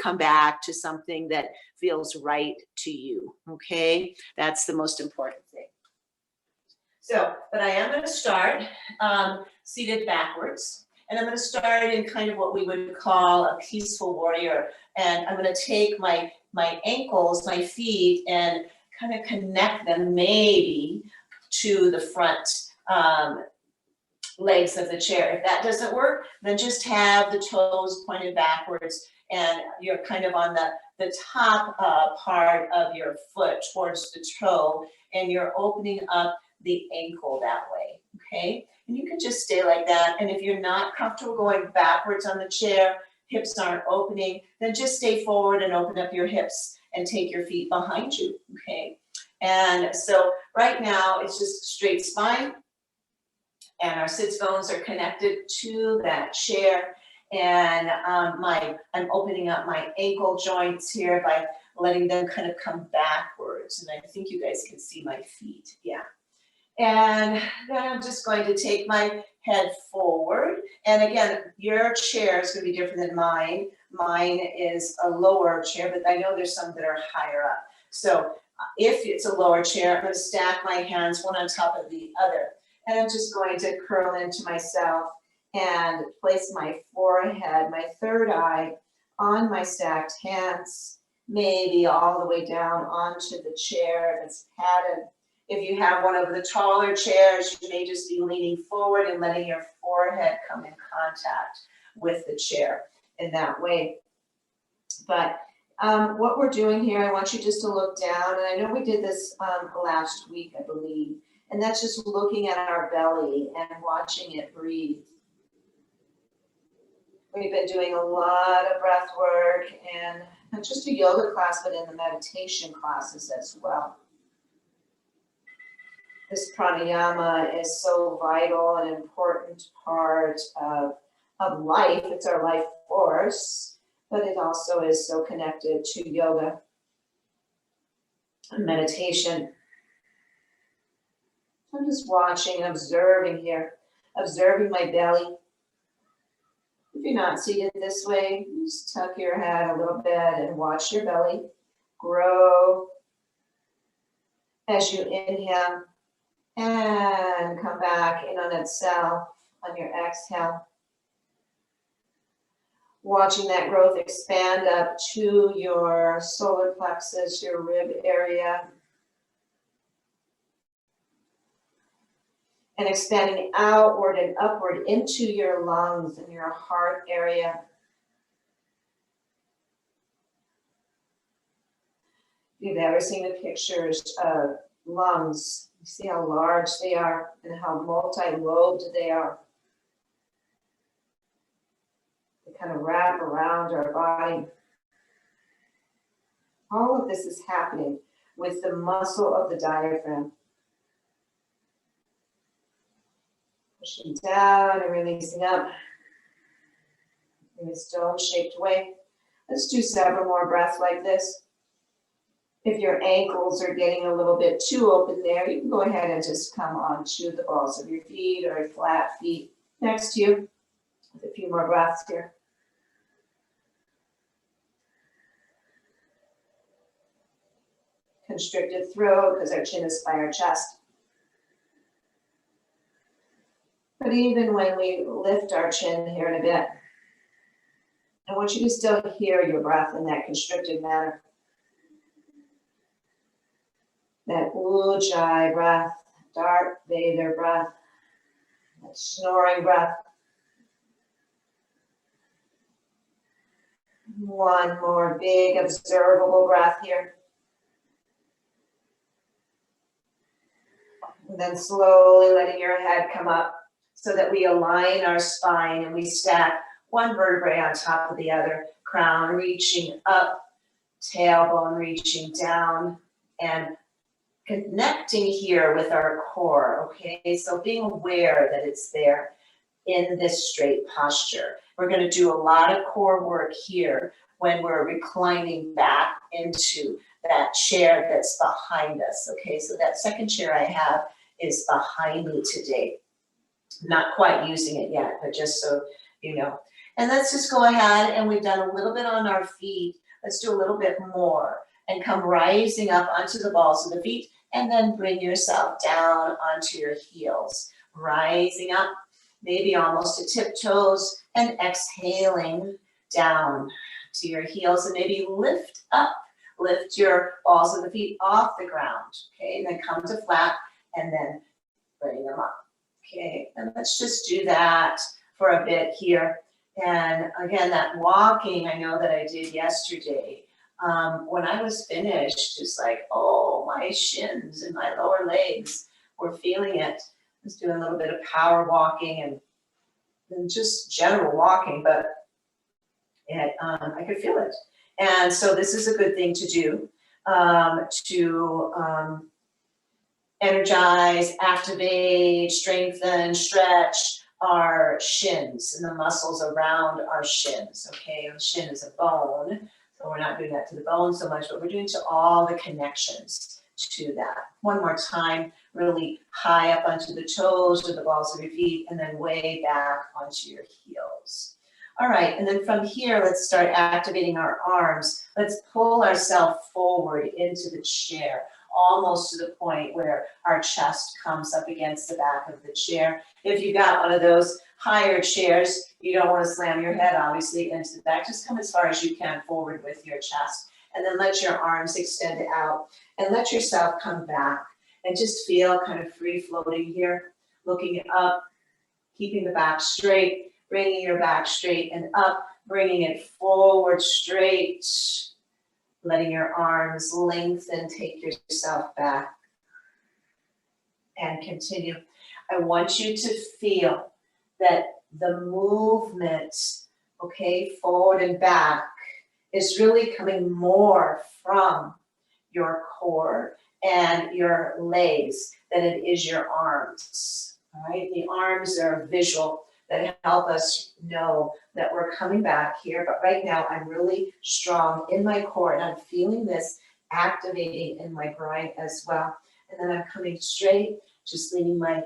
come back to something that feels right to you, okay? That's the most important thing. So, but I am going to start seated backwards, and I'm going to start in kind of what we would call a peaceful warrior. And I'm going to take my ankles, my feet, and kind of connect them maybe to the front legs of the chair. If that doesn't work, then just have the toes pointed backwards, and you're kind of on the top part of your foot towards the toe, and you're opening up the ankle that way, okay? And you can just stay like that. And if you're not comfortable going backwards on the chair, hips aren't opening, then just stay forward and open up your hips and take your feet behind you, okay? And so right now it's just straight spine, and our sits bones are connected to that chair. And I'm opening up my ankle joints here by letting them kind of come backwards. And I think you guys can see my feet, yeah. And then I'm just going to take my head forward. And again, your chair is going to be different than mine. Mine is a lower chair, but I know there's some that are higher up. So if it's a lower chair, I'm going to stack my hands one on top of the other. And I'm just going to curl into myself and place my forehead, my third eye, on my stacked hands, maybe all the way down onto the chair if it's padded. If you have one of the taller chairs, you may just be leaning forward and letting your forehead come in contact with the chair in that way. But what we're doing here, I want you just to look down, and I know we did this last week, I believe, and that's just looking at our belly and watching it breathe. We've been doing a lot of breath work, and not just a yoga class, but in the meditation classes as well. This pranayama is so vital and important part of life. It's our life force, but it also is so connected to yoga and meditation. I'm just watching and observing here, observing my belly. If you're not seated this way, just tuck your head a little bit and watch your belly grow as you inhale and come back in on itself on your exhale. Watching that growth expand up to your solar plexus, your rib area. And expanding outward and upward into your lungs and your heart area. If you've ever seen the pictures of lungs, you see how large they are and how multi-lobed they are. They kind of wrap around our body. All of this is happening with the muscle of the diaphragm. Pushing down and releasing up in this dome-shaped way. Let's do several more breaths like this. If your ankles are getting a little bit too open there, you can go ahead and just come onto the balls of your feet or flat feet next to you with a few more breaths here. Constricted throat because our chin is by our chest. But even when we lift our chin here in a bit, I want you to still hear your breath in that constricted manner. That ujjayi breath, Darth Vader breath, that snoring breath. One more big observable breath here. And then slowly letting your head come up, so that we align our spine and we stack one vertebrae on top of the other, crown reaching up, tailbone reaching down, and connecting here with our core, okay? So being aware that it's there in this straight posture. We're going to do a lot of core work here when we're reclining back into that chair that's behind us, okay? So that second chair I have is behind me today. Not quite using it yet, but just so you know. And let's just go ahead, and we've done a little bit on our feet. Let's do a little bit more and come rising up onto the balls of the feet, and then bring yourself down onto your heels. Rising up, maybe almost to tiptoes, and exhaling down to your heels, and maybe lift up. Lift your balls of the feet off the ground, okay? And then come to flat, and then bring them up, okay? And let's just do that for a bit here. And again, that walking, I know that I did yesterday. When I was finished, it's like, oh, my shins and my lower legs were feeling it. I was doing a little bit of power walking and just general walking, but I could feel it. And so this is a good thing to do, to energize, activate, strengthen, stretch our shins and the muscles around our shins, okay? The shin is a bone, so we're not doing that to the bone so much, but we're doing to all the connections to that. One more time, really high up onto the toes or the balls of your feet, and then way back onto your heels. All right, and then from here, let's start activating our arms. Let's pull ourselves forward into the chair, almost to the point where our chest comes up against the back of the chair. If you got one of those higher chairs, you don't want to slam your head, obviously, into the back. Just come as far as you can forward with your chest, and then let your arms extend out, and let yourself come back, and just feel kind of free floating here, looking up, keeping the back straight, bringing your back straight and up, bringing it forward straight, letting your arms lengthen, take yourself back, and continue. I want you to feel that the movement, okay, forward and back, is really coming more from your core and your legs than it is your arms, all right? The arms are visual, that help us know that we're coming back here. But right now, I'm really strong in my core, and I'm feeling this activating in my groin as well. And then I'm coming straight, just leaning my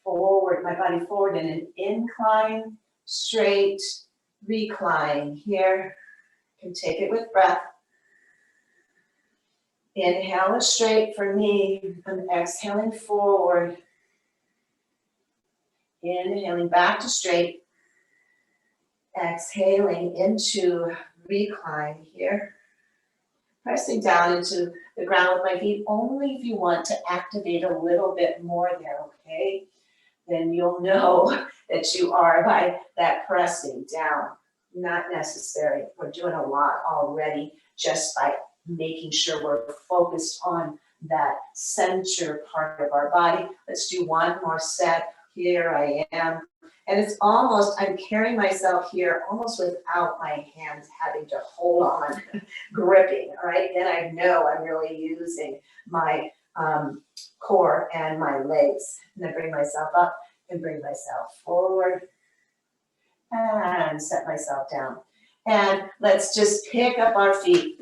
body forward in an incline, straight, recline here. You can take it with breath. Inhale is straight for me. I'm exhaling forward. Inhaling back to straight, exhaling into recline here. Pressing down into the ground with my feet, only if you want to activate a little bit more there, okay? Then you'll know that you are by that pressing down. Not necessary. We're doing a lot already just by making sure we're focused on that center part of our body. Let's do one more set. Here I am. And it's almost, I'm carrying myself here almost without my hands having to hold on, gripping, all right? Then I know I'm really using my core and my legs. And then bring myself up and bring myself forward and set myself down. And let's just pick up our feet,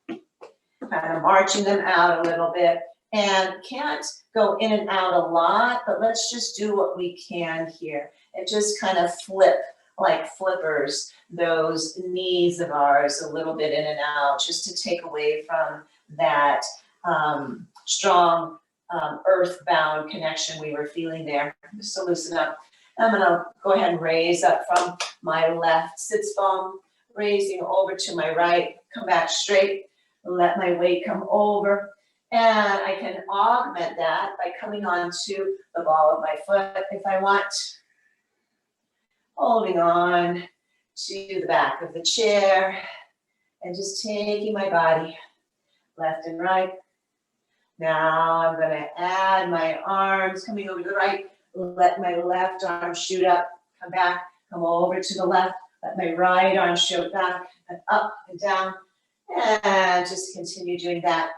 kind of marching them out a little bit. And can't go in and out a lot, but let's just do what we can here and just kind of flip like flippers those knees of ours a little bit in and out, just to take away from that strong earthbound connection we were feeling there. Just to loosen up. I'm gonna go ahead and raise up from my left sits bone, raising over to my right, come back straight, let my weight come over. And I can augment that by coming onto the ball of my foot if I want. Holding on to the back of the chair and just taking my body left and right. Now I'm going to add my arms coming over to the right. Let my left arm shoot up, come back, come over to the left. Let my right arm shoot back and up and down. And just continue doing that.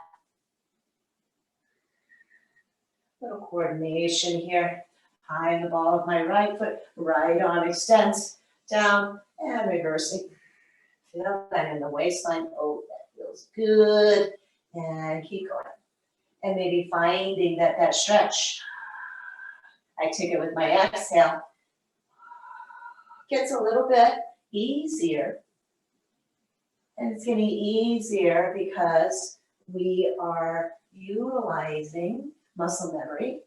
Little coordination here. High in the ball of my right foot, right arm extends down and reversing. Feel that in the waistline. Oh, that feels good. And keep going. And maybe finding that stretch. I take it with my exhale. Gets a little bit easier. And it's getting easier because we are utilizing muscle memory,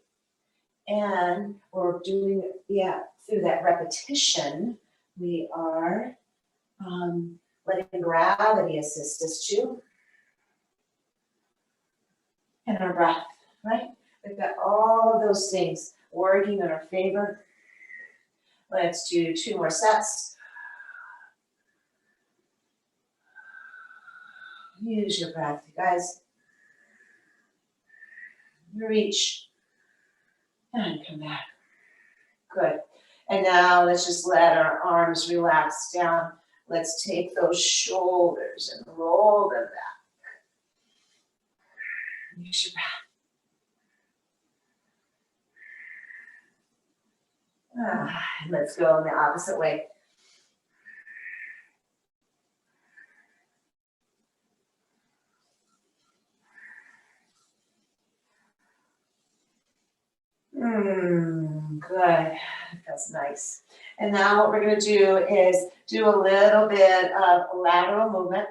and we're doing, through that repetition, we are letting gravity assist us too. And our breath, right? We've got all of those things working in our favor. Let's do 2 more sets. Use your breath, you guys. Reach and come back. Good. And now let's just let our arms relax down. Let's take those shoulders and roll them back. Use your breath. Let's go in the opposite way. Good. That's nice. And now what we're going to do is do a little bit of lateral movement.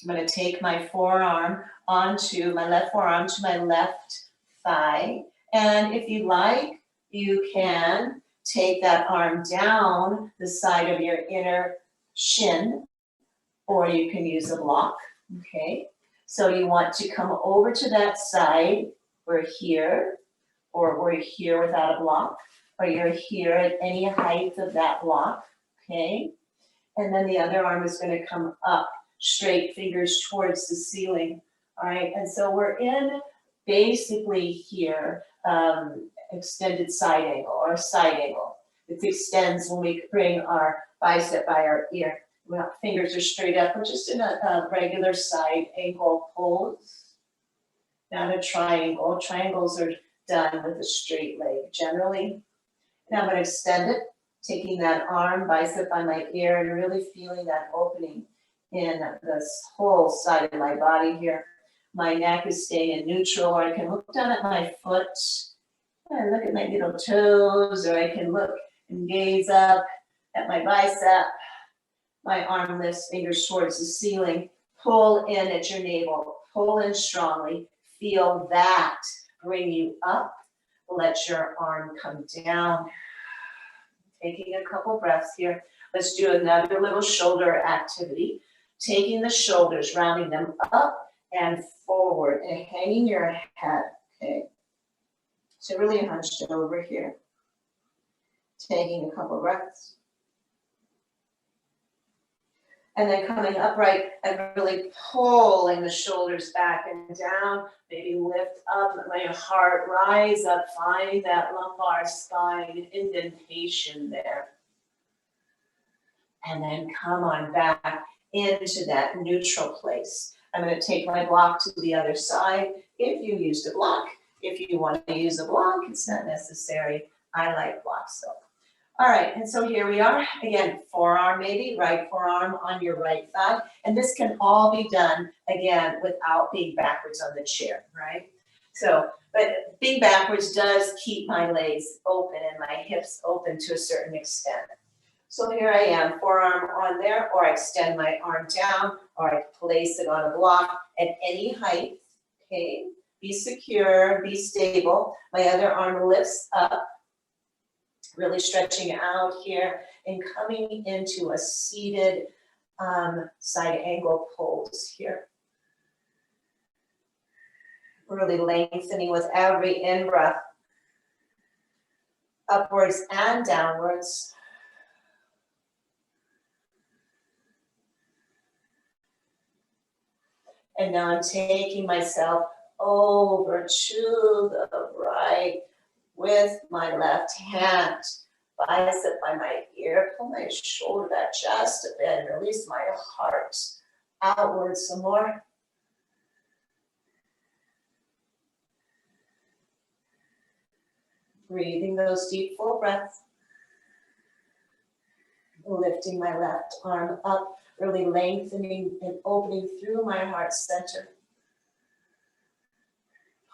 I'm going to take my forearm onto my left forearm to my left thigh. And if you like, you can take that arm down the side of your inner shin, or you can use a block. Okay. So you want to come over to that side. We're here, or we're here without a block, or you're here at any height of that block, okay? And then the other arm is gonna come up, straight fingers towards the ceiling, all right? And so we're in basically here, extended side angle or side angle. It extends when we bring our bicep by our ear. Well, fingers are straight up. We're just in a regular side angle pose, not a triangle. Triangles are done with a straight leg generally. And I'm going to extend it, taking that arm, bicep by my ear, and really feeling that opening in this whole side of my body here. My neck is staying in neutral, or I can look down at my foot and look at my little toes, or I can look and gaze up at my bicep. My arm lifts, fingers towards the ceiling. Pull in at your navel, pull in strongly. Feel that bring you up. Let your arm come down. Taking a couple breaths here. Let's do another little shoulder activity. Taking the shoulders, rounding them up and forward and hanging your head, okay? So really hunched over here. Taking a couple breaths. And then coming upright and really pulling the shoulders back and down. Maybe lift up, let your heart rise up. Find that lumbar spine indentation there. And then come on back into that neutral place. I'm going to take my block to the other side. If you used a block, if you want to use a block, it's not necessary. I like blocks though. All right, and so here we are. Again, forearm maybe, right forearm on your right thigh. And this can all be done, again, without being backwards on the chair, right? So, but being backwards does keep my legs open and my hips open to a certain extent. So here I am, forearm on there, or I extend my arm down, or I place it on a block at any height, okay? Be secure, be stable. My other arm lifts up. Really stretching out here and coming into a seated side angle pose here. Really lengthening with every in-breath, upwards and downwards. And now I'm taking myself over to the right with my left hand, bicep by my ear, pull my shoulder back just a bit and release my heart outwards some more. Breathing those deep full breaths. Lifting my left arm up, really lengthening and opening through my heart center.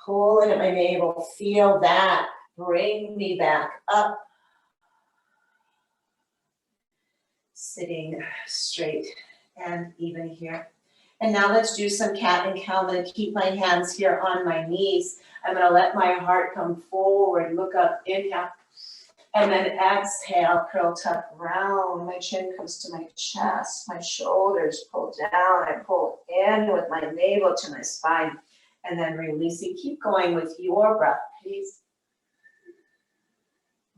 Pull in at my navel, feel that. Bring me back up. Sitting straight and even here. And now let's do some cat and cow. I'm going to keep my hands here on my knees. I'm going to let my heart come forward, look up, inhale, and then exhale, curl tuck round. My chin comes to my chest, my shoulders pull down. I pull in with my navel to my spine, and then releasing. Keep going with your breath, please.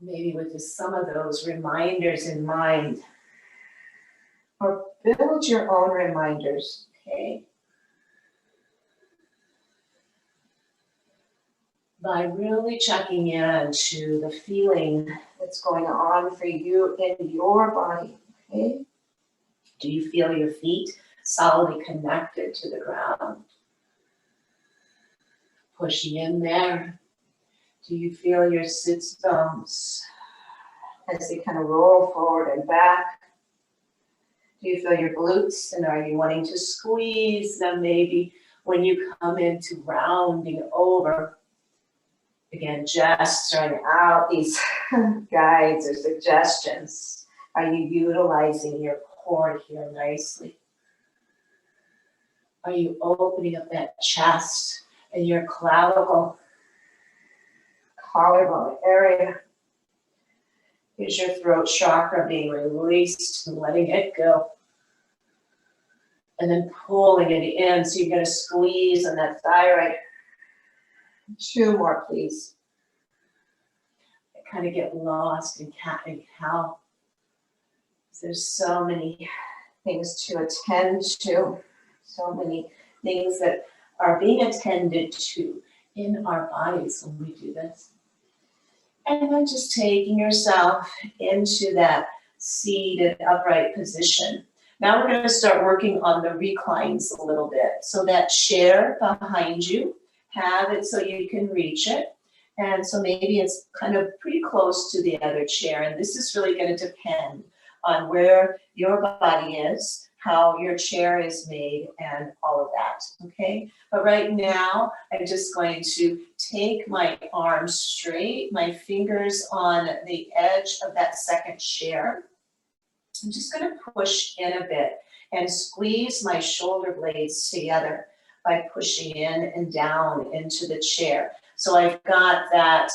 Maybe with just some of those reminders in mind. Or build your own reminders, okay? By really checking in to the feeling that's going on for you in your body, okay? Do you feel your feet solidly connected to the ground? Pushing in there. Do you feel your sits bones as they kind of roll forward and back? Do you feel your glutes, and are you wanting to squeeze them maybe when you come into rounding over? Again, just throwing out these guides or suggestions. Are you utilizing your core here nicely? Are you opening up that chest and your clavicle, collarbone area? Is your throat chakra being released and letting it go? And then pulling it in, so you're going to squeeze on that thyroid. 2 more, please. I kind of get lost in cat and cow. There's so many things to attend to, so many things that are being attended to in our bodies when we do this. And then just taking yourself into that seated upright position. Now we're going to start working on the reclines a little bit. So that chair behind you, have it so you can reach it. And so maybe it's kind of pretty close to the other chair. And this is really going to depend on where your body is, how your chair is made, and all of that, okay? But right now, I'm just going to take my arms straight, my fingers on the edge of that second chair. I'm just going to push in a bit and squeeze my shoulder blades together by pushing in and down into the chair. So I've got that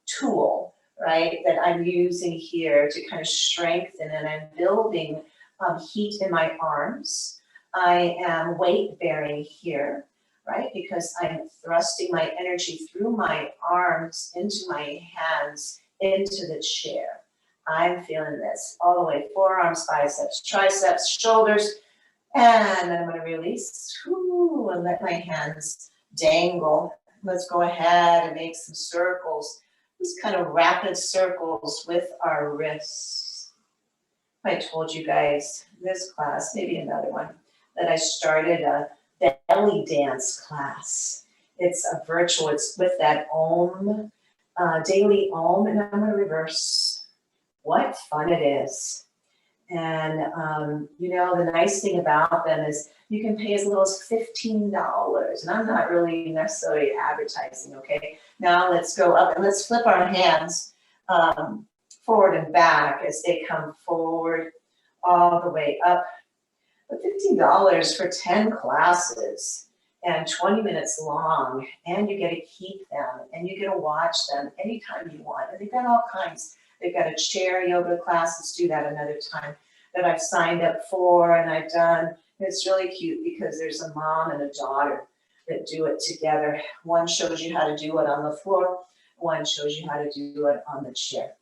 tool, right, that I'm using here to kind of strengthen, and I'm building heat in my arms. I am weight bearing here, right, because I'm thrusting my energy through my arms into my hands into the chair. I'm feeling this all the way, forearms, biceps, triceps, shoulders, and then I'm going to release and let my hands dangle. Let's go ahead and make some circles, just kind of rapid circles with our wrists. I told you guys this class, maybe another one, that I started a belly dance class. It's a virtual, it's with that Om, daily Om, and I'm going to reverse. What fun it is. And, you know, the nice thing about them is you can pay as little as $15. And I'm not really necessarily advertising, okay? Now let's go up and let's flip our hands forward and back as they come forward all the way up. But $15 for 10 classes and 20 minutes long, and you get to keep them and you get to watch them anytime you want. And they've got all kinds. They've got a chair yoga class, let's do that another time, that I've signed up for and I've done. It's really cute because there's a mom and a daughter that do it together. One shows you how to do it on the floor, one shows you how to do it on the chair.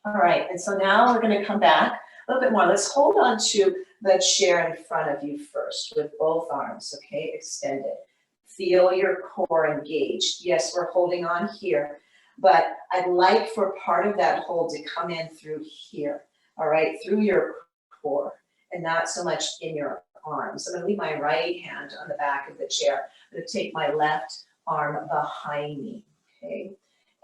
All right, and so now we're going to come back a little bit more. Let's hold on to the chair in front of you first with both arms, okay, extended. Feel your core engaged. Yes, we're holding on here, but I'd like for part of that hold to come in through here, all right, through your core and not so much in your arms. I'm going to leave my right hand on the back of the chair. I'm going to take my left arm behind me, okay,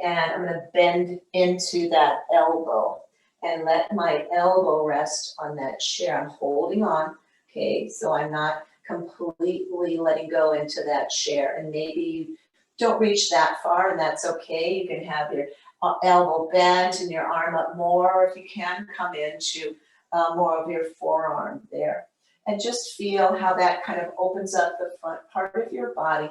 and I'm going to bend into that elbow and let my elbow rest on that chair. I'm holding on, okay, so I'm not completely letting go into that chair. And maybe you don't reach that far, and that's okay. You can have your elbow bent and your arm up more. If you can, come into more of your forearm there. And just feel how that kind of opens up the front part of your body.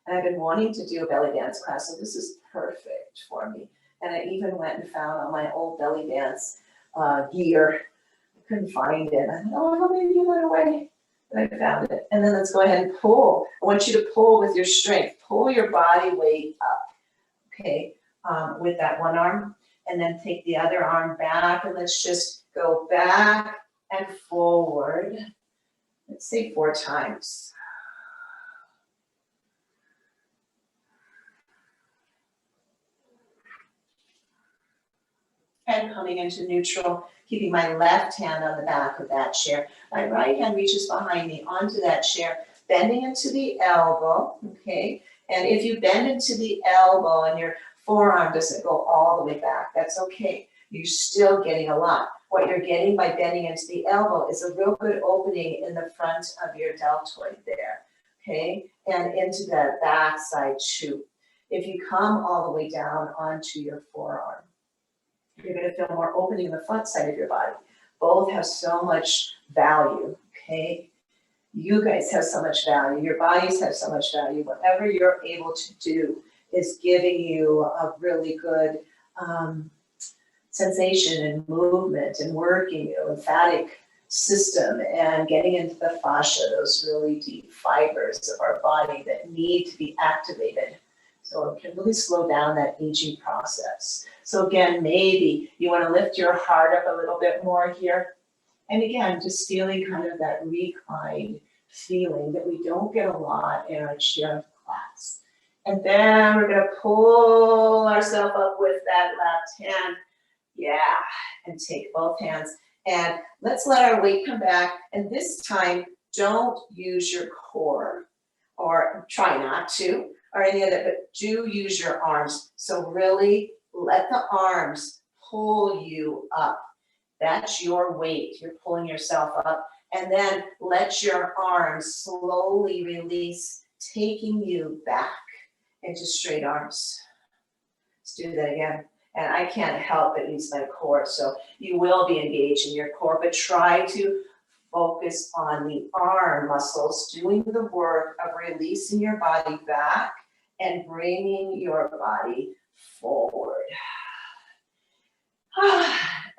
And I've been wanting to do a belly dance class, so this is perfect for me. And I even went and found all my old belly dance gear. I couldn't find it. I thought, oh, how many of you went away? And I found it. And then let's go ahead and pull. I want you to pull with your strength. Pull your body weight up, okay, with that one arm. And then take the other arm back, and let's just go back and forward. Let's say 4 times. And coming into neutral, keeping my left hand on the back of that chair. My right hand reaches behind me onto that chair, bending into the elbow, okay? And if you bend into the elbow and your forearm doesn't go all the way back, that's okay. You're still getting a lot. What you're getting by bending into the elbow is a real good opening in the front of your deltoid there, okay? And into the back side too. If you come all the way down onto your forearm, you're going to feel more opening in the front side of your body. Both have so much value, okay? You guys have so much value. Your bodies have so much value. Whatever you're able to do is giving you a really good sensation and movement and working your lymphatic system and getting into the fascia, those really deep fibers of our body that need to be activated. So it can really slow down that aging process. So again, maybe you want to lift your heart up a little bit more here. And again, just feeling kind of that reclined feeling that we don't get a lot in our chair class. And then we're going to pull ourselves up with that left hand. Yeah, and take both hands. And let's let our weight come back. And this time, don't use your core, or try not to, or any of that, but do use your arms. So really let the arms pull you up. That's your weight. You're pulling yourself up. And then let your arms slowly release, taking you back into straight arms. Let's do that again. And I can't help but use my core. So you will be engaged in your core, but try to focus on the arm muscles, doing the work of releasing your body back and bringing your body forward.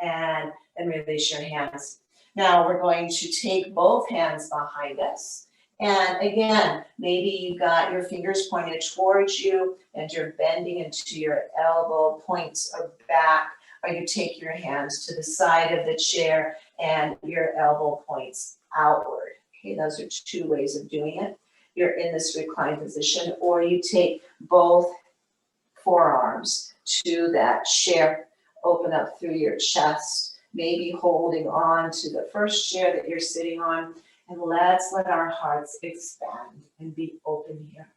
And release your hands. Now we're going to take both hands behind us. And again, maybe you've got your fingers pointed towards you and you're bending into your elbow points or back, or you take your hands to the side of the chair and your elbow points outward. Okay, those are 2 ways of doing it. You're in this reclined position, or you take both forearms to that chair, open up through your chest, maybe holding on to the first chair that you're sitting on. And let's let our hearts expand and be open here.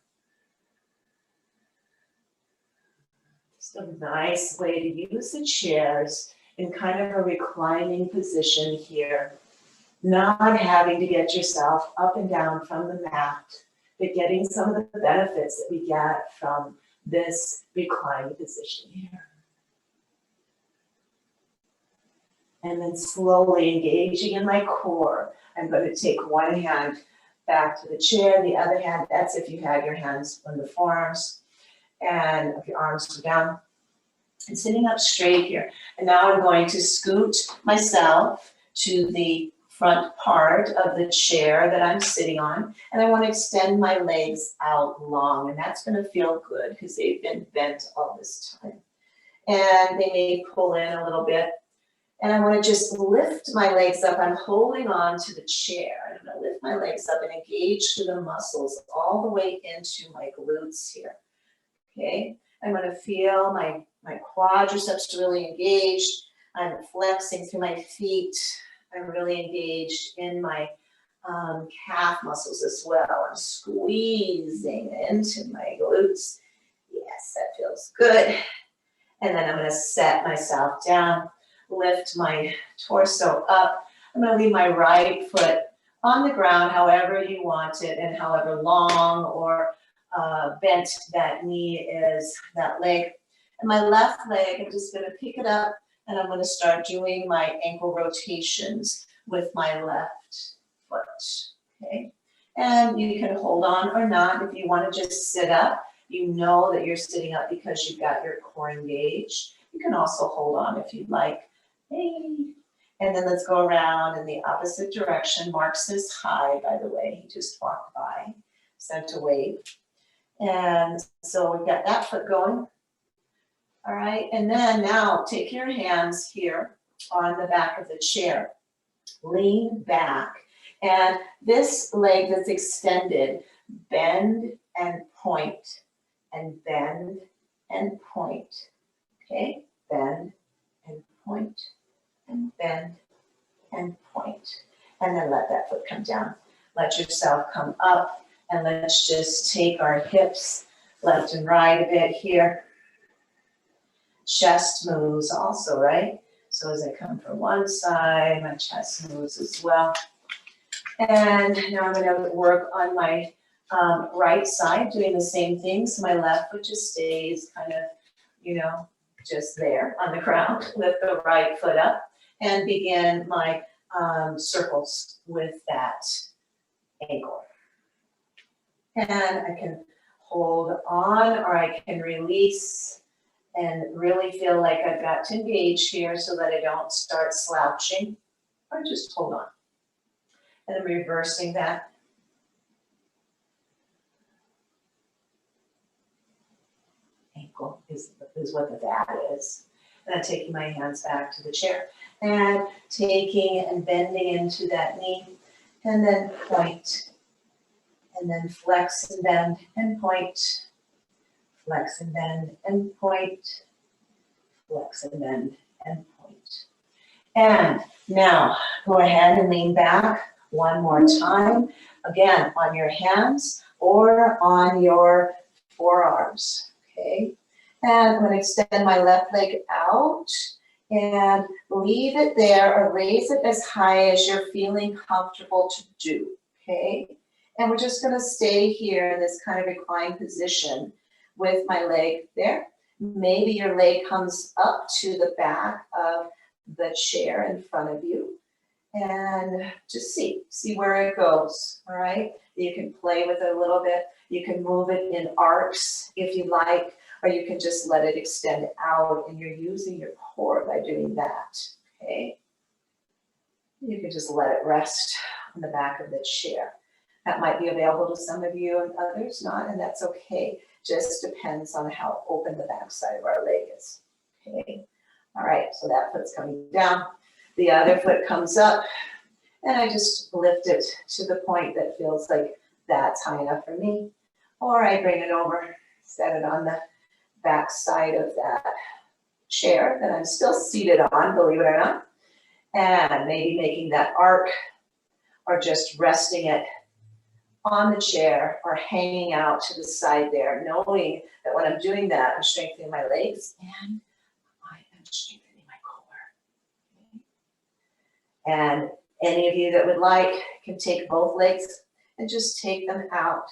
Just a nice way to use the chairs in kind of a reclining position here. Not having to get yourself up and down from the mat, but getting some of the benefits that we get from this reclined position here. And then slowly engaging in my core. I'm going to take one hand back to the chair, the other hand, that's if you have your hands on the forearms, and if your arms go down. And sitting up straight here. And now I'm going to scoot myself to the front part of the chair that I'm sitting on. And I want to extend my legs out long. And that's going to feel good because they've been bent all this time. And they may pull in a little bit. And I want to just lift my legs up. I'm holding on to the chair. I'm going to lift my legs up and engage to the muscles all the way into my glutes here. Okay. I'm going to feel my quadriceps really engaged. I'm flexing through my feet. I'm really engaged in my calf muscles as well. I'm squeezing into my glutes. Yes, that feels good. And then I'm going to set myself down. Lift my torso up. I'm going to leave my right foot on the ground however you want it and however long or bent that knee is, that leg. And my left leg, I'm just gonna pick it up and I'm gonna start doing my ankle rotations with my left foot, okay? And you can hold on or not. If you wanna just sit up, you know that you're sitting up because you've got your core engaged. You can also hold on if you'd like. Hey. And then let's go around in the opposite direction. Mark says hi, by the way. He just walked by, sent a wave. And so we've got that foot going. All right, and then now take your hands here on the back of the chair. Lean back. And this leg that's extended, bend and point, and bend and point. Okay, bend and point, and bend and point. And then let that foot come down. Let yourself come up, and let's just take our hips left and right a bit here. Chest moves also, right? So as I come from one side, my chest moves as well. And now I'm gonna work on my right side, doing the same thing. So my left foot just stays kind of, you know, just there on the ground. Lift the right foot up and begin my circles with that ankle. And I can hold on or I can release and really feel like I've got to engage here so that I don't start slouching, or just hold on. And then reversing that. Ankle is what that is. And then taking my hands back to the chair and taking and bending into that knee, and then point, and then flex and bend and point. Flex and bend and point, flex and bend and point. And now go ahead and lean back one more time. Again, on your hands or on your forearms, okay? And I'm gonna extend my left leg out and leave it there or raise it as high as you're feeling comfortable to do, okay? And we're just gonna stay here in this kind of reclined position with my leg there. Maybe your leg comes up to the back of the chair in front of you, and just see where it goes, all right? You can play with it a little bit. You can move it in arcs if you like, or you can just let it extend out and you're using your core by doing that, okay? You can just let it rest on the back of the chair. That might be available to some of you and others not, and that's okay. Just depends on how open the back side of our leg is, okay? All right, so that foot's coming down. The other foot comes up, and I just lift it to the point that feels like that's high enough for me. Or I bring it over, set it on the back side of that chair that I'm still seated on, believe it or not. And maybe making that arc or just resting it on the chair or hanging out to the side there, knowing that when I'm doing that, I'm strengthening my legs and I am strengthening my core. Okay. And any of you that would like can take both legs and just take them out,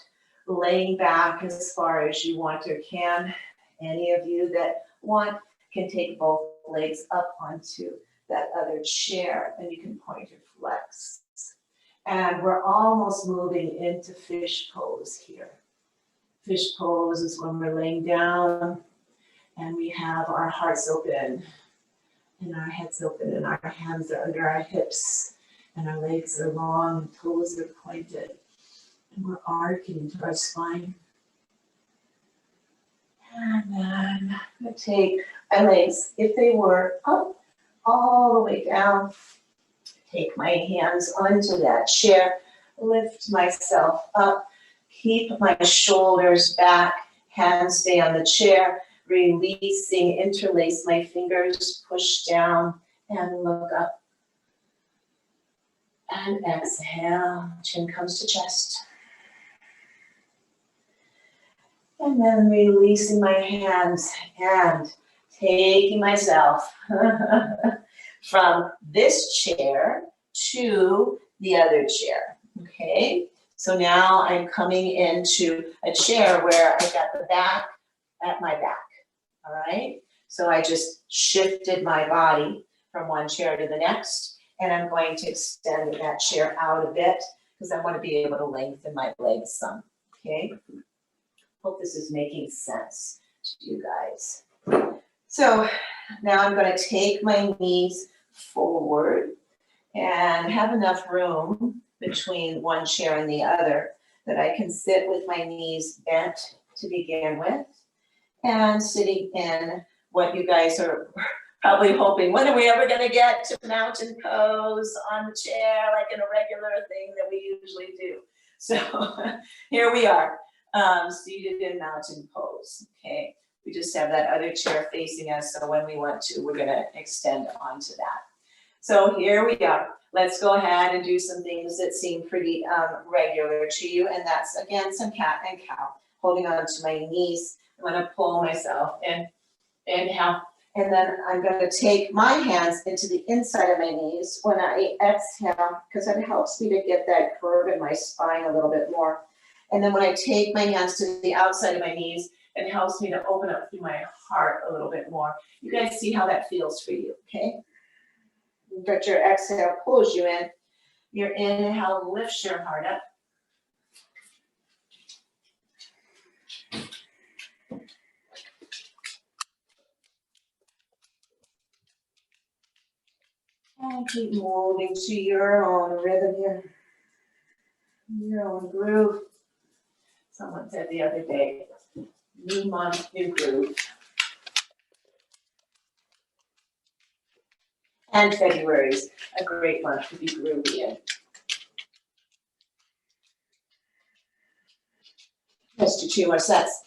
laying back as far as you want or can. Any of you that want can take both legs up onto that other chair and you can point or flex. And we're almost moving into fish pose here. Fish pose is when we're laying down and we have our hearts open and our heads open and our hands are under our hips and our legs are long and toes are pointed and we're arcing into our spine. And then I'm going to take my legs, if they were up, all the way down. Take my hands onto that chair, lift myself up, keep my shoulders back, hands stay on the chair, releasing, interlace my fingers, push down and look up. And exhale, chin comes to chest. And then releasing my hands and taking myself from this chair to the other chair, okay? So now I'm coming into a chair where I got the back at my back, all right? So I just shifted my body from one chair to the next, and I'm going to extend that chair out a bit because I want to be able to lengthen my legs some, okay? Hope this is making sense to you guys. So now I'm going to take my knees forward and have enough room between one chair and the other that I can sit with my knees bent to begin with, and sitting in what you guys are probably hoping, when are we ever going to get to mountain pose on the chair, like in a regular thing that we usually do? So here we are, seated in mountain pose, okay? We just have that other chair facing us, so when we want to, we're gonna extend onto that. So here we are. Let's go ahead and do some things that seem pretty regular to you, and that's, again, some cat and cow. Holding on to my knees, I'm gonna pull myself in, inhale, and then I'm gonna take my hands into the inside of my knees when I exhale, because it helps me to get that curve in my spine a little bit more. And then when I take my hands to the outside of my knees, it helps me to open up through my heart a little bit more. You guys see how that feels for you, okay? But your exhale pulls you in. Your inhale lifts your heart up. And keep moving to your own rhythm here, your own groove. Someone said the other day, new month, new groove. And February is a great month to be groovy in. Let's do 2 more sets.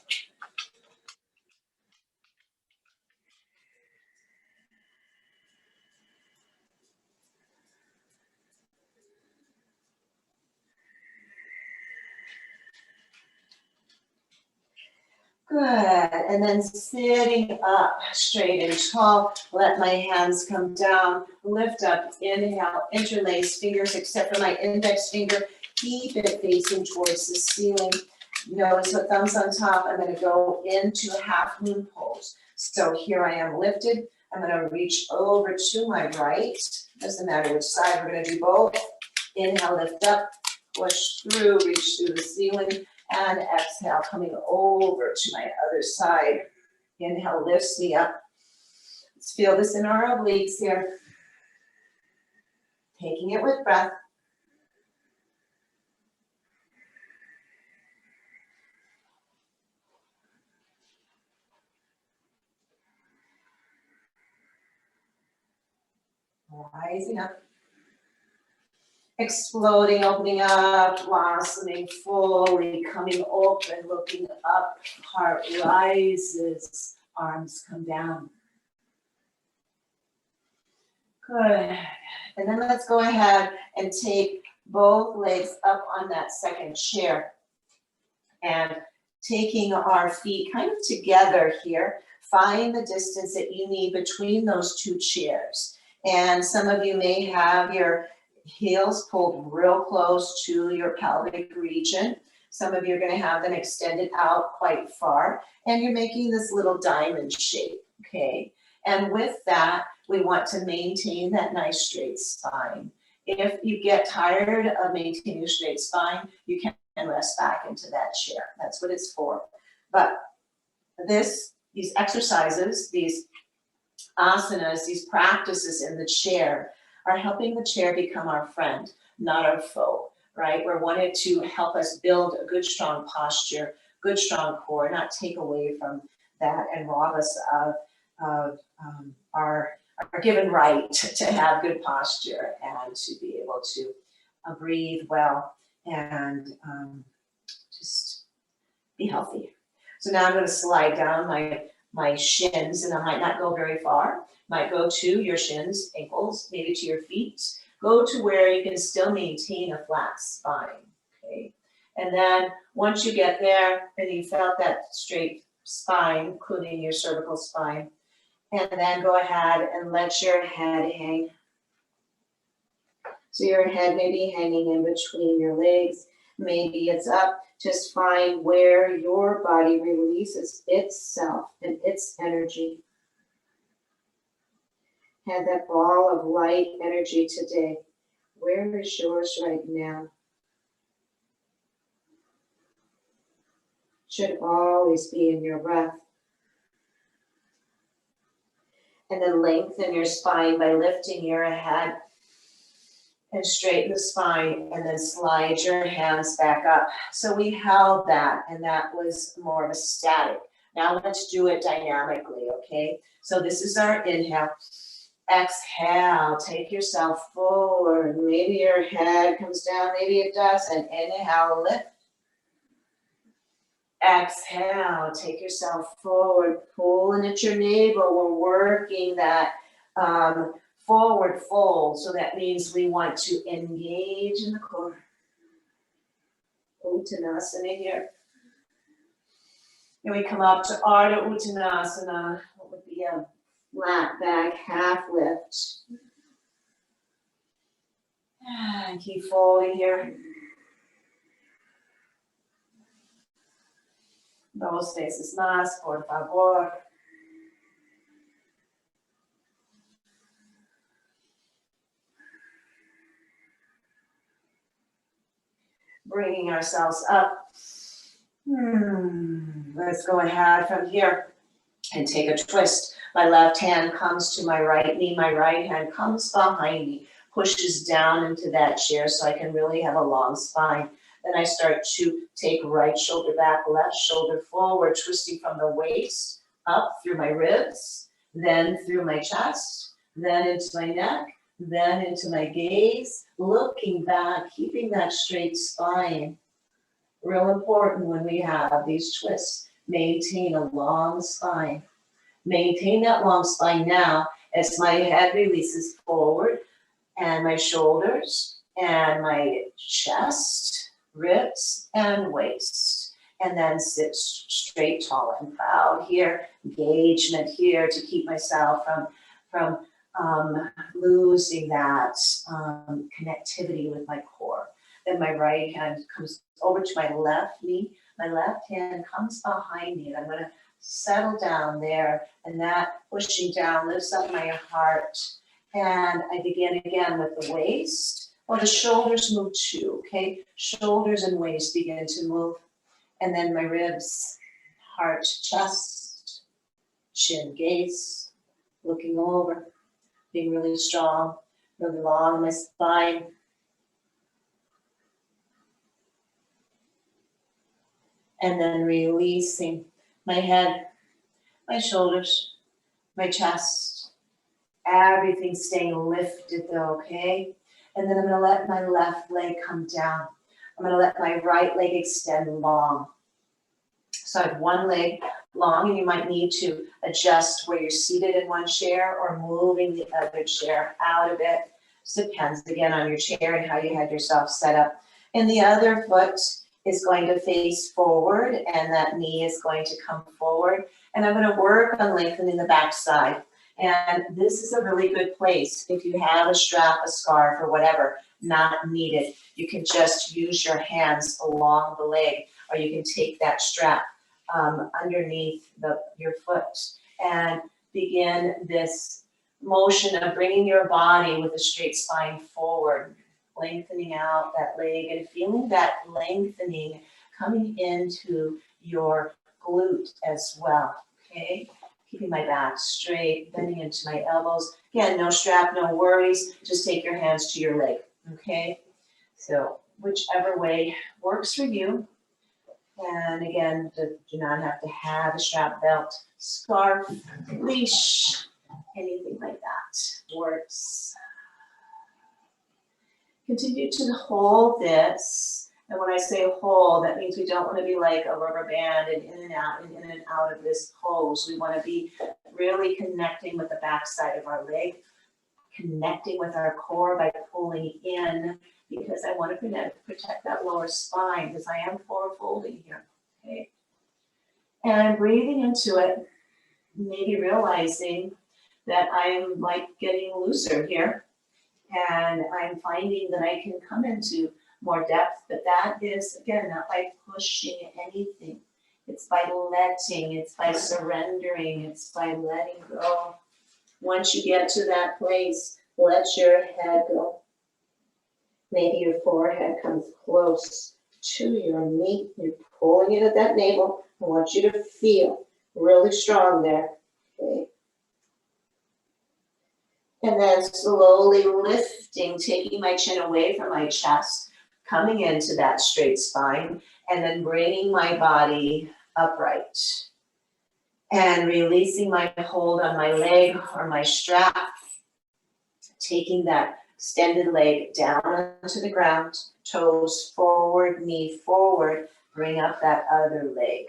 Good, and then sitting up straight and tall, let my hands come down, lift up, inhale, interlace fingers except for my index finger, keep it facing towards the ceiling. Notice with thumbs on top, I'm gonna go into a half moon pose. So here I am lifted, I'm gonna reach over to my right, doesn't matter which side, we're gonna do both. Inhale, lift up, push through, reach through the ceiling. And exhale, coming over to my other side. Inhale lifts me up. Let's feel this in our obliques here. Taking it with breath. Rising up. Exploding, opening up, blossoming fully, coming open, looking up, heart rises, arms come down. Good. And then let's go ahead and take both legs up on that second chair. And taking our feet kind of together here, find the distance that you need between those 2 chairs. And some of you may have your heels pulled real close to your pelvic region. Some of you are going to have them extended out quite far, and you're making this little diamond shape, okay? And with that, we want to maintain that nice straight spine. If you get tired of maintaining a straight spine, you can rest back into that chair. That's what it's for. But these exercises, these asanas, these practices in the chair are helping the chair become our friend, not our foe, right? We're wanting to help us build a good, strong posture, good, strong core, not take away from that and rob us of our given right to have good posture and to be able to breathe well and just be healthy. So now I'm going to slide down my shins, and I might not go very far. Might go to your shins, ankles, maybe to your feet. Go to where you can still maintain a flat spine, okay? And then once you get there and you felt that straight spine, including your cervical spine, and then go ahead and let your head hang. So your head may be hanging in between your legs. maybe it's up. Just find where your body releases itself and its energy. Have that ball of light energy today. Where is yours right now? Should always be in your breath. And then lengthen your spine by lifting your head and straighten the spine, and then slide your hands back up. So we held that, and that was more of a static. Now let's do it dynamically, okay? So this is our inhale. Exhale, take yourself forward. Maybe your head comes down, maybe it doesn't. Inhale, lift. Exhale, take yourself forward, pulling at your navel. We're working that forward fold. So that means we want to engage in the core. Uttanasana here. And we come up to Ardha Uttanasana, what would be a flat back half lift. And keep folding here. Dos veces más, por favor. Bringing ourselves up. Let's go ahead from here and take a twist. My left hand comes to my right knee. My right hand comes behind me, pushes down into that chair so I can really have a long spine. Then I start to take right shoulder back, left shoulder forward, twisting from the waist up through my ribs, then through my chest, then into my neck, then into my gaze, looking back, keeping that straight spine. Real important when we have these twists. Maintain a long spine. Maintain that long spine now as my head releases forward and my shoulders and my chest, ribs, and waist. And then sit straight, tall, and proud here. Engagement here to keep myself from losing that connectivity with my core. Then my right hand comes over to my left knee. My left hand comes behind me, and I'm going to settle down there, and that pushing down lifts up my heart. And I begin again with the waist. Well, the shoulders move too, okay? Shoulders and waist begin to move. And then my ribs, heart, chest, chin, gaze, looking over, being really strong, really long in my spine. And then releasing my head, my shoulders, my chest, everything staying lifted though, okay? And then I'm gonna let my left leg come down. I'm gonna let my right leg extend long. So I have one leg long, and you might need to adjust where you're seated in one chair or moving the other chair out of it. This depends again on your chair and how you had yourself set up. And the other foot is going to face forward, and that knee is going to come forward. And I'm going to work on lengthening the back side. And this is a really good place. If you have a strap, a scarf, or whatever, not needed. You can just use your hands along the leg, or you can take that strap underneath your foot and begin this motion of bringing your body with a straight spine forward, lengthening out that leg and feeling that lengthening coming into your glute as well, okay? Keeping my back straight, bending into my elbows. Again, no strap, no worries. Just take your hands to your leg, okay? So whichever way works for you. And again, do not have to have a strap, belt, scarf, leash, anything like that works. Continue to hold this. And when I say hold, that means we don't want to be like a rubber band and in and out of this pose. We want to be really connecting with the back side of our leg, connecting with our core by pulling in, because I want to protect that lower spine, because I am forward folding here, okay? And I'm breathing into it, maybe realizing that I'm like getting looser here, and I'm finding that I can come into more depth, but that is, again, not by pushing anything. It's by letting, it's by surrendering, it's by letting go. Once you get to that place, let your head go. Maybe your forehead comes close to your knee. You're pulling it at that navel. I want you to feel really strong there. Okay. And then slowly lifting, taking my chin away from my chest, coming into that straight spine, and then bringing my body upright. And releasing my hold on my leg or my strap, taking that extended leg down onto the ground, toes forward, knee forward, bring up that other leg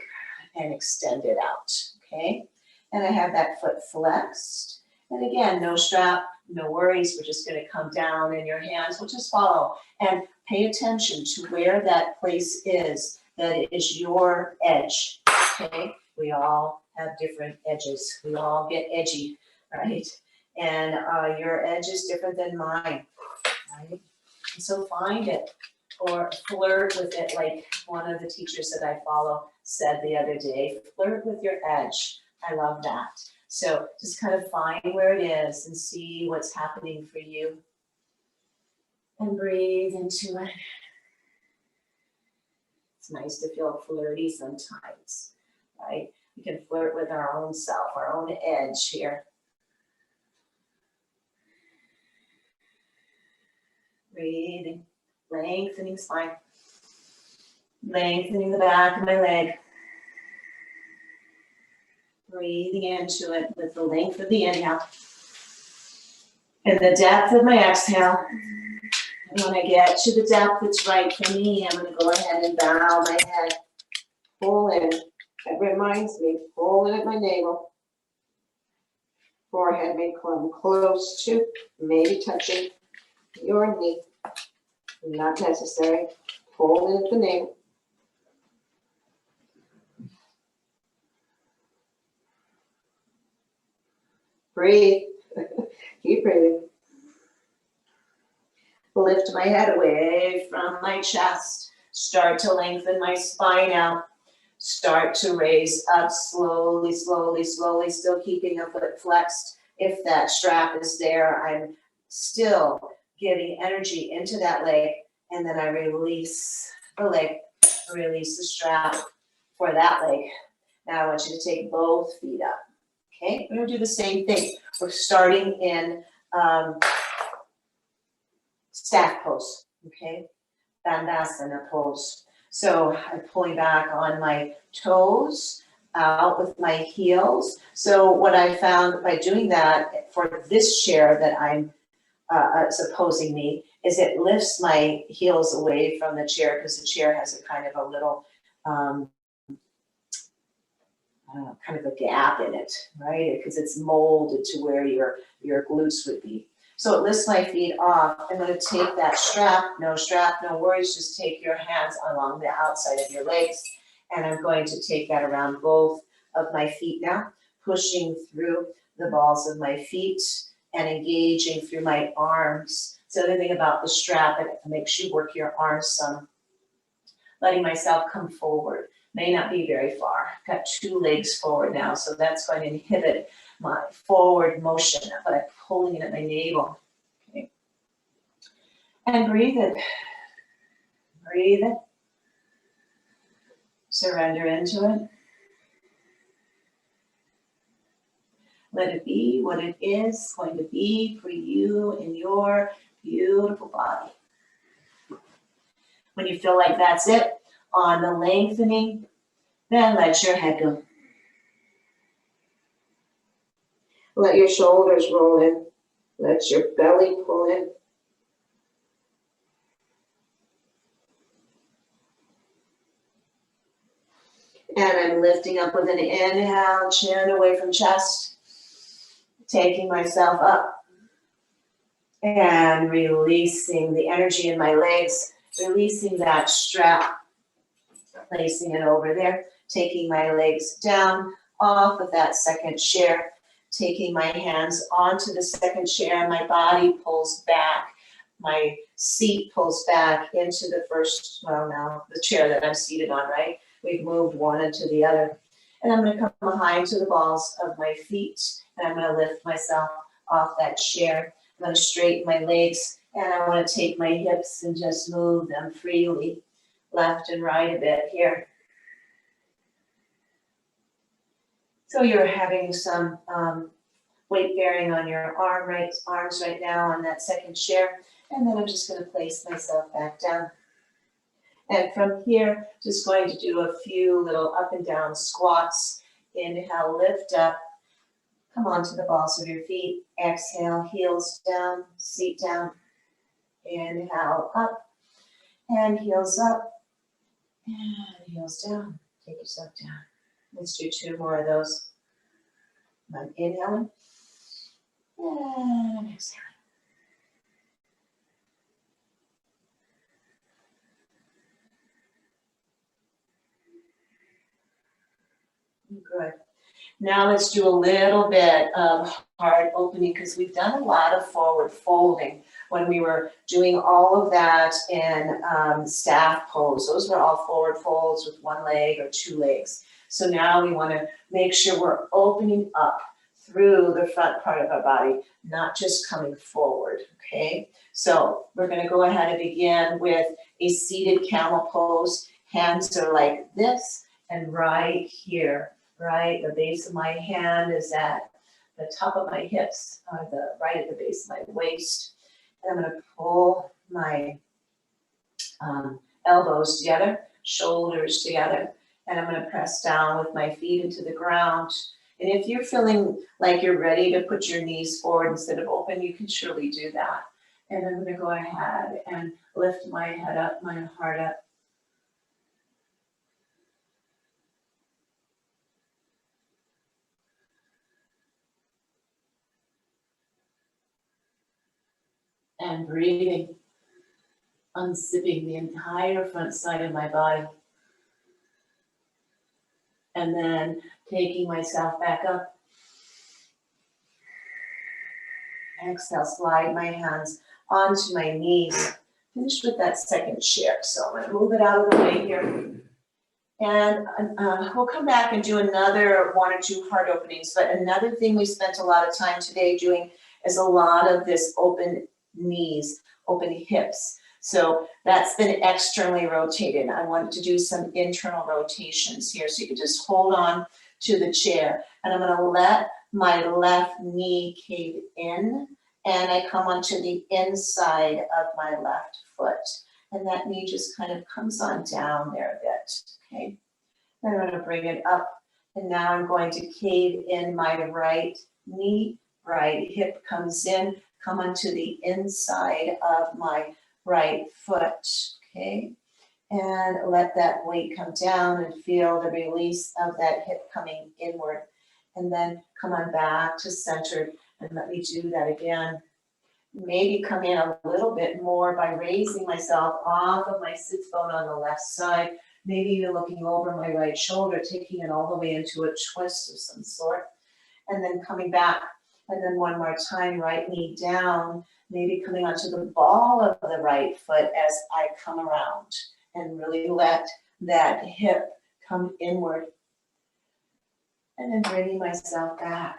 and extend it out, okay? And I have that foot flexed. And again, no strap, no worries, we're just gonna come down and your hands will just follow. And pay attention to where that place is, that is your edge, okay? We all have different edges. We all get edgy, right? And your edge is different than mine, right? And so find it or flirt with it, like one of the teachers that I follow said the other day, flirt with your edge. I love that. So just kind of find where it is and see what's happening for you. And breathe into it. It's nice to feel flirty sometimes, right? We can flirt with our own self, our own edge here. Breathing, lengthening spine, lengthening the back of my leg. Breathing into it with the length of the inhale and the depth of my exhale. And when I get to the depth that's right for me, I'm going to go ahead and bow my head, pull in. That reminds me, pull in at my navel. Forehead may come close to, maybe touching your knee. Not necessary. Pull in at the navel. Breathe. Keep breathing. Lift my head away from my chest. Start to lengthen my spine out. Start to raise up slowly, slowly, slowly, still keeping the foot flexed. If that strap is there, I'm still giving energy into that leg, and then I release the leg, release the strap for that leg. Now I want you to take both feet up, okay? We're gonna do the same thing. We're starting in staff pose, okay? Dandasana pose. So I'm pulling back on my toes, out with my heels. So what I found by doing that for this chair that I'm opposing me is it lifts my heels away from the chair because the chair has a kind of a little, kind of a gap in it, right? Because it's molded to where your glutes would be. So it lifts my feet off. I'm going to take that strap, no worries. Just take your hands along the outside of your legs. And I'm going to take that around both of my feet now, pushing through the balls of my feet and engaging through my arms. So the other thing about the strap, it makes you work your arms some. Letting myself come forward. May not be very far. I've got two legs forward now, so that's going to inhibit my forward motion, but I'm pulling it at my navel. Okay. And breathe it. Breathe it. Surrender into it. Let it be what it is going to be for you in your beautiful body. When you feel like that's it, on the lengthening, then let your head go. Let your shoulders roll in. Let your belly pull in. And I'm lifting up with an inhale, chin away from chest. Taking myself up. And releasing the energy in my legs. Releasing that strap. Placing it over there. Taking my legs down off of that second chair. Taking my hands onto the second chair, my body pulls back my seat pulls back into the first, well now, the chair that I'm seated on, right? We've moved one into the other. And I'm gonna come behind to the balls of my feet, and I'm gonna lift myself off that chair. I'm gonna straighten my legs, and I wanna take my hips and just move them freely, left and right a bit here. So you're having some weight bearing on your arms right now on that second chair. And then I'm just gonna place myself back down. And from here, just going to do a few little up and down squats. Inhale, lift up, come onto the balls of your feet. Exhale, heels down, seat down. Inhale, up, and heels up, and heels down. Take yourself down. Let's do 2 more of those. I'm inhaling, and exhaling. Good. Now let's do a little bit of heart opening because we've done a lot of forward folding when we were doing all of that in staff pose. Those were all forward folds with 1 leg or 2 legs. So now we want to make sure we're opening up through the front part of our body, not just coming forward, okay? So we're going to go ahead and begin with a seated camel pose. Hands are like this, and right here, right, the base of my hand is at the top of my hips, right at the base of my waist. And I'm going to pull my elbows together, shoulders together, and I'm going to press down with my feet into the ground. And if you're feeling like you're ready to put your knees forward instead of open, you can surely do that. And I'm going to go ahead and lift my head up, my heart up. And breathing, unzipping the entire front side of my body. And then taking myself back up. Exhale, slide my hands onto my knees. Finish with that second chair. So I'm going to move it out of the way here. And we'll come back and do another 1 or 2 heart openings. But another thing we spent a lot of time today doing is a lot of this open knees, open hips. So that's been externally rotated. I want to do some internal rotations here. So you can just hold on to the chair. And I'm going to let my left knee cave in. And I come onto the inside of my left foot. And that knee just kind of comes on down there a bit, okay? Then I'm going to bring it up. And now I'm going to cave in my right knee. Right hip comes in. Come onto the inside of my right foot, okay? And let that weight come down and feel the release of that hip coming inward. And then come on back to center and let me do that again. Maybe come in a little bit more by raising myself off of my sits bone on the left side. Maybe even looking over my right shoulder, taking it all the way into a twist of some sort. And then coming back. And then 1 more time, right knee down, maybe coming onto the ball of the right foot as I come around and really let that hip come inward. And then bringing myself back.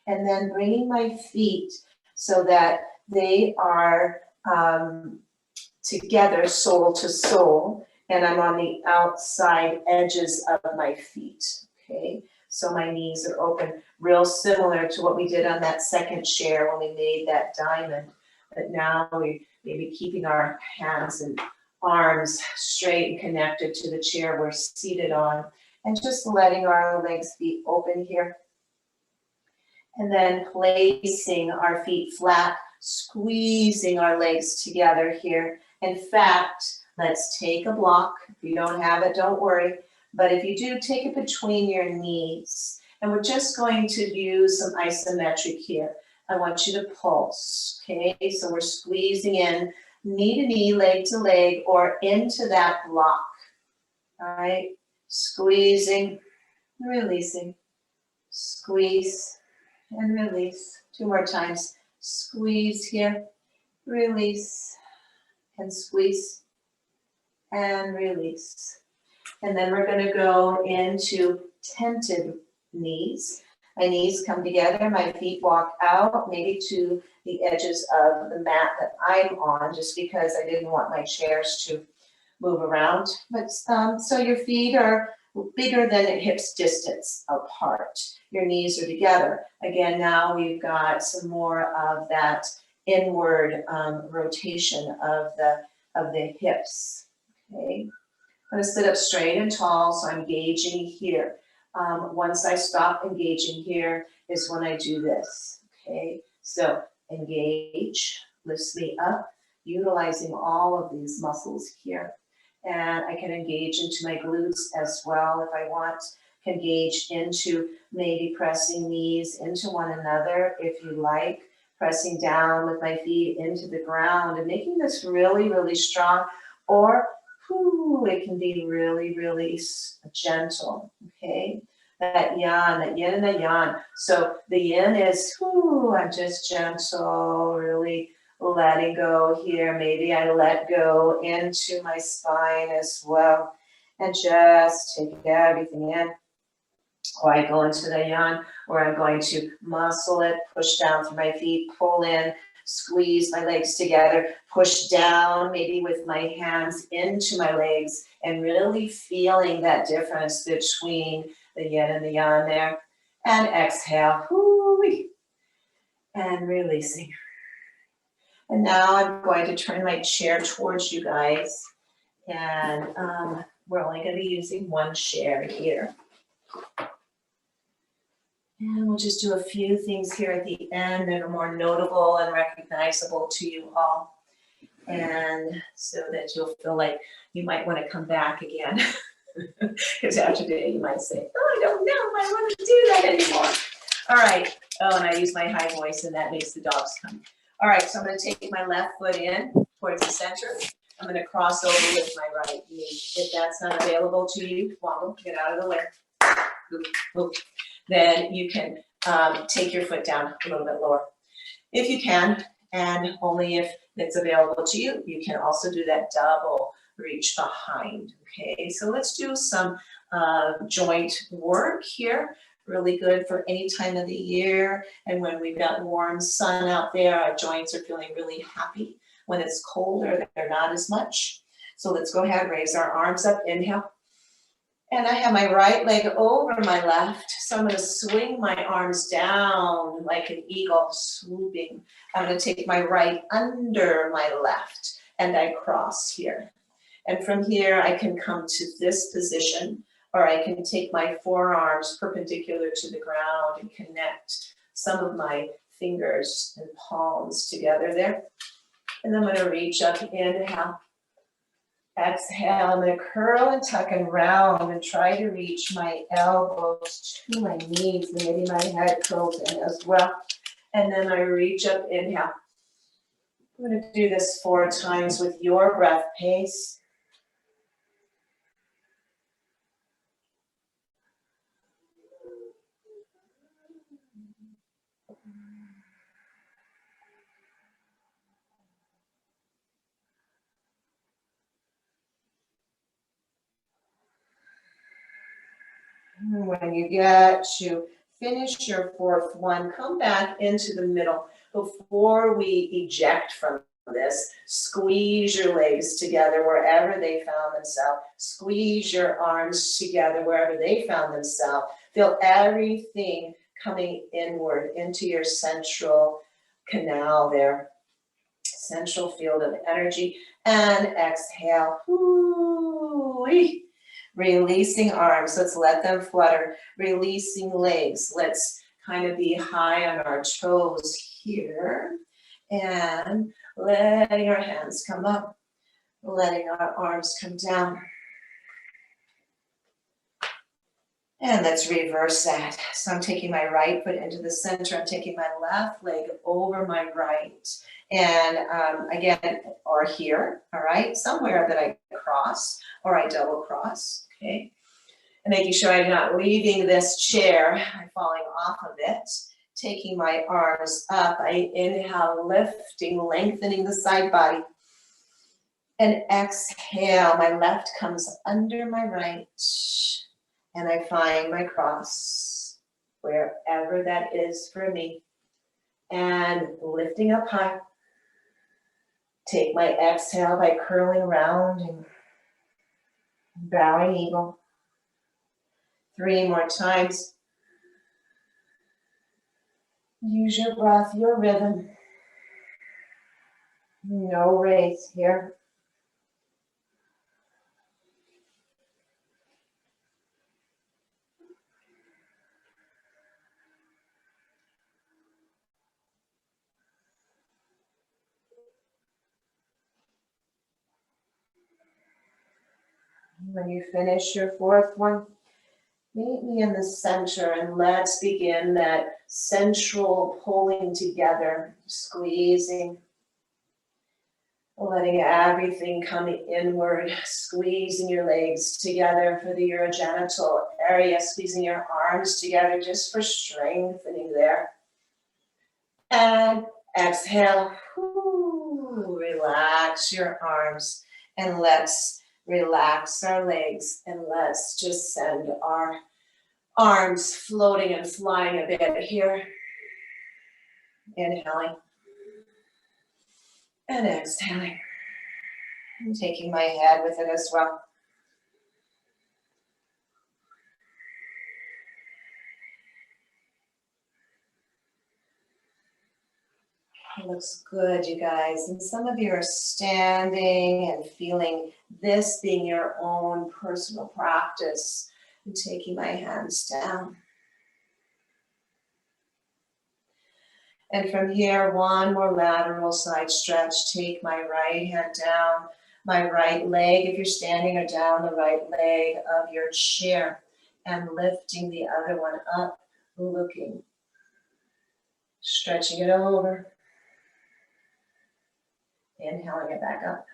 And then bringing my feet so that they are together, sole to sole, and I'm on the outside edges of my feet, okay? So my knees are open, real similar to what we did on that second chair when we made that diamond. But now we may be keeping our hands and arms straight and connected to the chair we're seated on, and just letting our legs be open here. And then placing our feet flat, squeezing our legs together here. In fact, let's take a block. If you don't have it, don't worry. But if you do, take it between your knees. And we're just going to use some isometric here. I want you to pulse, okay? So we're squeezing in knee to knee, leg to leg, or into that block, all right? Squeezing, releasing, squeeze, and release. 2 more times. Squeeze here, release, and squeeze, and release. And then we're gonna go into tented knees. My knees come together, my feet walk out, maybe to the edges of the mat that I'm on, just because I didn't want my chairs to move around. But so your feet are bigger than a hip's distance apart. Your knees are together. Again, now we've got some more of that inward rotation of the hips. Okay. I'm gonna sit up straight and tall, so I'm gauging here. Once I stop engaging here is when I do this, okay? So engage, lifts me up, utilizing all of these muscles here. And I can engage into my glutes as well if I want, can engage into maybe pressing knees into one another if you like, pressing down with my feet into the ground and making this really, really strong, or it can be really, really gentle, okay? That yin and the yang. So the yin is, I'm just gentle, really letting go here. Maybe I let go into my spine as well and just take everything in. Or I go into the yang, where I'm going to muscle it, push down through my feet, pull in, squeeze my legs together, push down, maybe with my hands into my legs, and really feeling that difference between the yin and the yang there. And exhale, and releasing. And now I'm going to turn my chair towards you guys, and we're only going to be using one chair here. And we'll just do a few things here at the end that are more notable and recognizable to you all. And so that you'll feel like you might want to come back again. Because after today, you might say, oh, I don't know if I want to do that anymore. All right. Oh, and I use my high voice, and that makes the dogs come. All right, so I'm going to take my left foot in towards the center. I'm going to cross over with my right knee. If that's not available to you, wobble, get out of the way. Oop, oop. Then you can take your foot down a little bit lower. If you can, and only if it's available to you, you can also do that double reach behind, okay? So let's do some joint work here. Really good for any time of the year. And when we've got warm sun out there, our joints are feeling really happy. When it's colder, they're not as much. So let's go ahead, raise our arms up, inhale. And I have my right leg over my left, so I'm going to swing my arms down like an eagle swooping. I'm going to take my right under my left, and I cross here. And from here, I can come to this position, or I can take my forearms perpendicular to the ground and connect some of my fingers and palms together there. And I'm going to reach up, inhale. Exhale, I'm going to curl and tuck and round and try to reach my elbows to my knees, and maybe my head curls in as well. And then I reach up, inhale. I'm going to do this 4 times with your breath pace. When you get to finish your 4th one, come back into the middle. Before we eject from this, squeeze your legs together wherever they found themselves. Squeeze your arms together wherever they found themselves. Feel everything coming inward into your central canal there. Central field of energy. And exhale. Whoo-wee. Releasing arms, let's let them flutter. Releasing legs, let's kind of be high on our toes here. And letting our hands come up, letting our arms come down. And let's reverse that. So I'm taking my right foot into the center. I'm taking my left leg over my right. And again, or here, all right, somewhere that I cross or I double cross, okay? And making sure I'm not leaving this chair, I'm falling off of it. Taking my arms up, I inhale, lifting, lengthening the side body. And exhale, my left comes under my right. And I find my cross, wherever that is for me. And lifting up high. Take my exhale by curling around and bowing eagle. 3 more times. Use your breath, your rhythm. No race here. When you finish your 4th one, meet me in the center and let's begin that central pulling together, squeezing, letting everything come inward, squeezing your legs together for the urogenital area, squeezing your arms together just for strengthening there. And exhale, relax your arms, and let's relax our legs, and let's just send our arms floating and flying a bit here. Inhaling and exhaling, and taking my head with it as well. It looks good, you guys. And some of you are standing and feeling this being your own personal practice. And taking my hands down. And from here, one more lateral side stretch. Take my right hand down, my right leg, if you're standing, or down the right leg of your chair. And lifting the other one up, looking. Stretching it over. Inhaling it back up.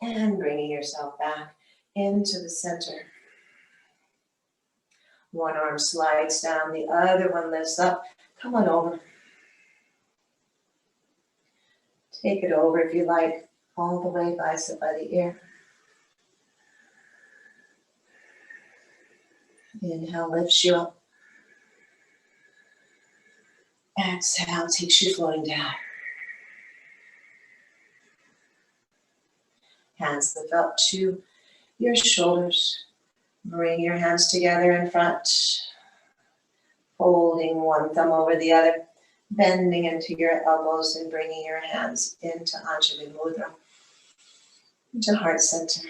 And bringing yourself back into the center. One arm slides down, the other one lifts up. Come on over. Take it over if you like, all the way bicep by the ear. Inhale lifts you up. Exhale takes you floating down. Hands lift up to your shoulders. Bring your hands together in front. Folding one thumb over the other. Bending into your elbows and bringing your hands into Anjali Mudra, into heart center.